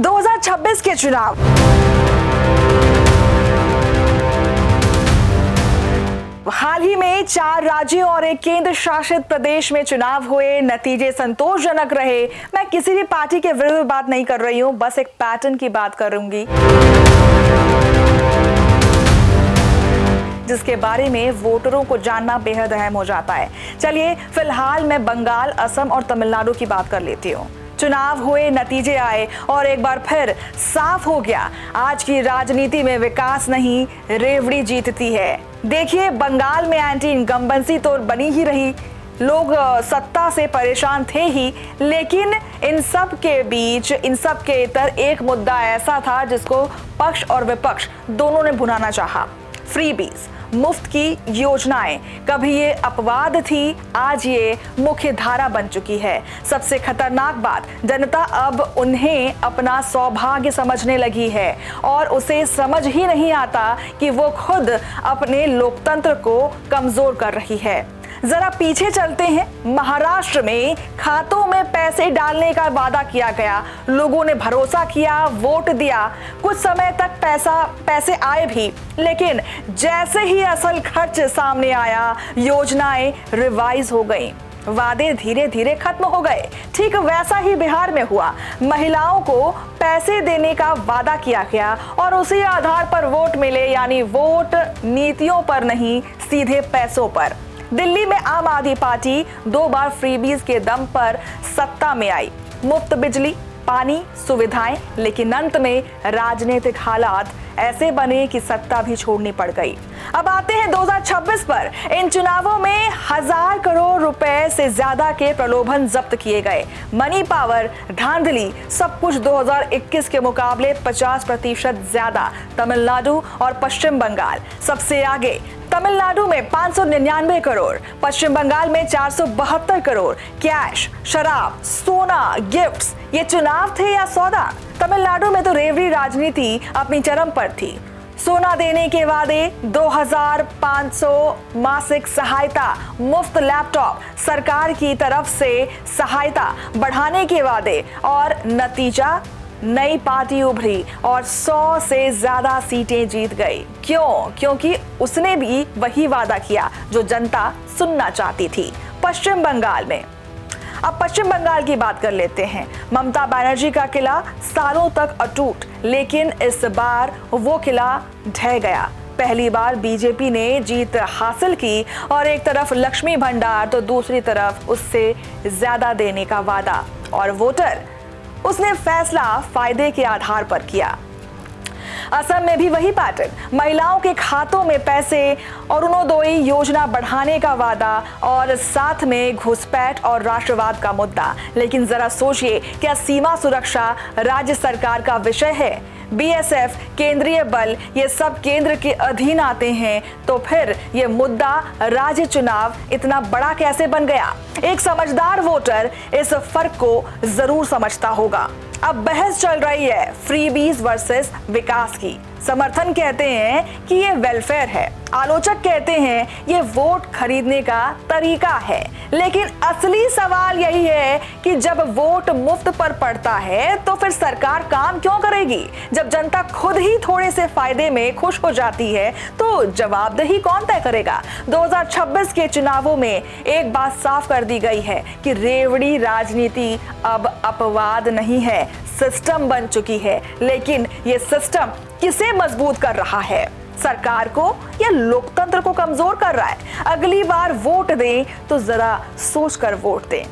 2026 के चुनाव हाल ही में 4 राज्यों और एक केंद्र शासित प्रदेश में चुनाव हुए, नतीजे संतोषजनक रहे। मैं किसी भी पार्टी के विरुद्ध बात नहीं कर रही हूं, बस एक पैटर्न की बात करूंगी जिसके बारे में वोटरों को जानना बेहद अहम हो जाता है। चलिए फिलहाल मैं बंगाल, असम और तमिलनाडु की बात कर लेती हूँ। चुनाव हुए, नतीजे आए और एक बार फिर साफ हो गया, आज की राजनीति में विकास नहीं, रेवड़ी जीतती है। देखिए बंगाल में एंटी इनकम्बेंसी तो बनी ही रही, लोग सत्ता से परेशान थे ही, लेकिन इन सब के बीच, इन सब के इतर एक मुद्दा ऐसा था जिसको पक्ष और विपक्ष दोनों ने भुनाना चाहा। फ्रीबीज, मुफ्त की योजनाएं, कभी ये अपवाद थी, आज ये मुख्य धारा बन चुकी है। सबसे खतरनाक बात, जनता अब उन्हें अपना सौभाग्य समझने लगी है और उसे समझ ही नहीं आता कि वो खुद अपने लोकतंत्र को कमजोर कर रही है। जरा पीछे चलते हैं। महाराष्ट्र में खातों में पैसे डालने का वादा किया गया, लोगों ने भरोसा किया, वोट दिया, कुछ समय तक पैसे आए भी, लेकिन जैसे ही असल खर्च सामने आया, योजनाएं रिवाइज हो गईं, वादे धीरे धीरे खत्म हो गए। ठीक वैसा ही बिहार में हुआ। महिलाओं को पैसे देने का वादा किया गया और उसी आधार पर वोट मिले, यानी वोट नीतियों पर नहीं, सीधे पैसों पर। दिल्ली में आम आदमी पार्टी 2 बार फ्रीबीज के दम पर सत्ता में आई, मुफ्त बिजली, पानी, सुविधाएं, लेकिन अंत में राजनीतिक हालात ऐसे बने कि सत्ता भी छोड़नी पड़ गई। अब आते हैं 2026 पर। इन चुनावों में 1000 करोड़ रुपए से ज्यादा के प्रलोभन जब्त किए गए। मनी पावर, धांधली, सब कुछ 2021 के मुकाबले 50% ज्यादा। तमिलनाडु और पश्चिम बंगाल सबसे आगे। तमिलनाडु में 599 करोड़, पश्चिम बंगाल में 472 करोड़। कैश, शराब, सोना, गिफ्ट्स, ये चुनाव थे या सौदा? तमिलनाडु में तो रेवड़ी राजनीति अपनी चरम पर थी। सोना देने के वादे, 2500 मासिक सहायता, मुफ्त लैपटॉप, सरकार की तरफ से सहायता बढ़ाने के वादे, और नतीजा नई पार्टी उभरी और 100 से ज्यादा सीटें जीत गई। क्यों? क्योंकि उसने भी वही वादा किया जो जनता सुनना चाहती थी। पश्चिम बंगाल में, अब पश्चिम बंगाल की बात कर लेते हैं। ममता बनर्जी का किला सालों तक अटूट, लेकिन इस बार वो किला ढह गया। पहली बार बीजेपी ने जीत हासिल की और एक तरफ लक्ष्मी भंडार तो दूसरी तरफ उससे ज्यादा देने का वादा, और वोटर उसने फैसला फायदे के आधार पर किया। असम में भी वही पैटर्न, महिलाओं के खातों में पैसे और अरुणोदय योजना बढ़ाने का वादा, और साथ में घुसपैठ और राष्ट्रवाद का मुद्दा। लेकिन जरा सोचिए, क्या सीमा सुरक्षा राज्य सरकार का विषय है? बीएसएफ, केंद्रीय बल, ये सब केंद्र के अधीन आते हैं, तो फिर ये मुद्दा राज्य चुनाव इतना बड़ा कैसे बन गया? एक समझदार वोटर इस फर्क को जरूर समझता होगा। अब बहस चल रही है फ्रीबीज वर्सेस विकास की। समर्थन कहते हैं कि ये वेलफेयर है, आलोचक कहते हैं ये वोट खरीदने का तरीका है। लेकिन असली सवाल यही है कि जब वोट मुफ्त पर पड़ता है तो फिर सरकार काम क्यों करेगी? जब जनता खुद ही थोड़े से फायदे में खुश हो जाती है तो जवाबदेही कौन तय करेगा? 2026 के चुनावों में एक बात साफ कर दी गई है कि रेवड़ी राजनीति अब अपवाद नहीं है, सिस्टम बन चुकी है। लेकिन ये सिस्टम किसे मजबूत कर रहा है? सरकार को या लोकतंत्र को कमजोर कर रहा है? अगली बार वोट दें तो जरा सोचकर वोट दें।